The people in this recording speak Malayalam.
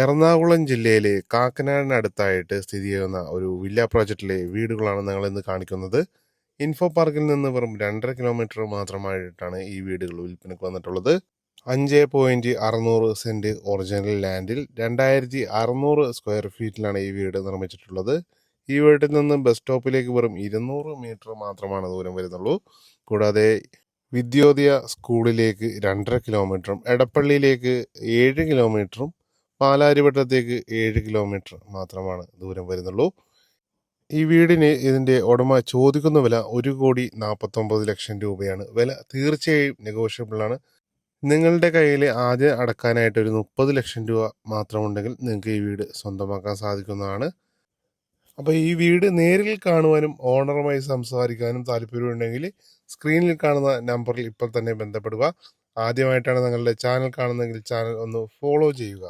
എറണാകുളം ജില്ലയിലെ കാക്കനാടിനടുത്തായിട്ട് സ്ഥിതി ചെയ്യുന്ന ഒരു വില്ല പ്രോജക്റ്റിലെ വീടുകളാണ് ഞങ്ങൾ ഇന്ന് കാണിക്കുന്നത്. ഇൻഫോ പാർക്കിൽ നിന്ന് വെറും 2.5 കിലോമീറ്റർ മാത്രമായിട്ടാണ് ഈ വീടുകൾ വിൽപ്പനയ്ക്ക് വന്നിട്ടുള്ളത്. 5.600 സെന്റ് ഒറിജിനൽ ലാൻഡിൽ 2600 സ്ക്വയർ ഫീറ്റിലാണ് ഈ വീട് നിർമ്മിച്ചിട്ടുള്ളത്. ഈ വീട്ടിൽ നിന്ന് ബസ് സ്റ്റോപ്പിലേക്ക് വെറും 200 മീറ്റർ മാത്രമാണ് ദൂരം വരുന്നുള്ളൂ. കൂടാതെ വിദ്യോദയ സ്കൂളിലേക്ക് 2.5 കിലോമീറ്ററും എടപ്പള്ളിയിലേക്ക് 7 കിലോമീറ്ററും പാലാരിവട്ടത്തേക്ക് 7 കിലോമീറ്റർ മാത്രമാണ് ദൂരം വരുന്നുള്ളൂ. ഈ വീടിന് ഇതിൻ്റെ ഉടമ ചോദിക്കുന്ന വില 1,49,00,000 രൂപയാണ്. വില തീർച്ചയായും നെഗോഷ്യബിൾ ആണ്. നിങ്ങളുടെ കയ്യിൽ ആദ്യം അടക്കാനായിട്ട് ഒരു 30 ലക്ഷം രൂപ മാത്രമുണ്ടെങ്കിൽ നിങ്ങൾക്ക് ഈ വീട് സ്വന്തമാക്കാൻ സാധിക്കുന്നതാണ്. അപ്പോൾ ഈ വീട് നേരിൽ കാണുവാനും ഓണറുമായി സംസാരിക്കാനും താല്പര്യമുണ്ടെങ്കിൽ സ്ക്രീനിൽ കാണുന്ന നമ്പറിൽ ഇപ്പോൾ തന്നെ ബന്ധപ്പെടുക. ആദ്യമായിട്ടാണ് നിങ്ങളുടെ ചാനൽ കാണുന്നതെങ്കിൽ ചാനൽ ഒന്ന് ഫോളോ ചെയ്യുക.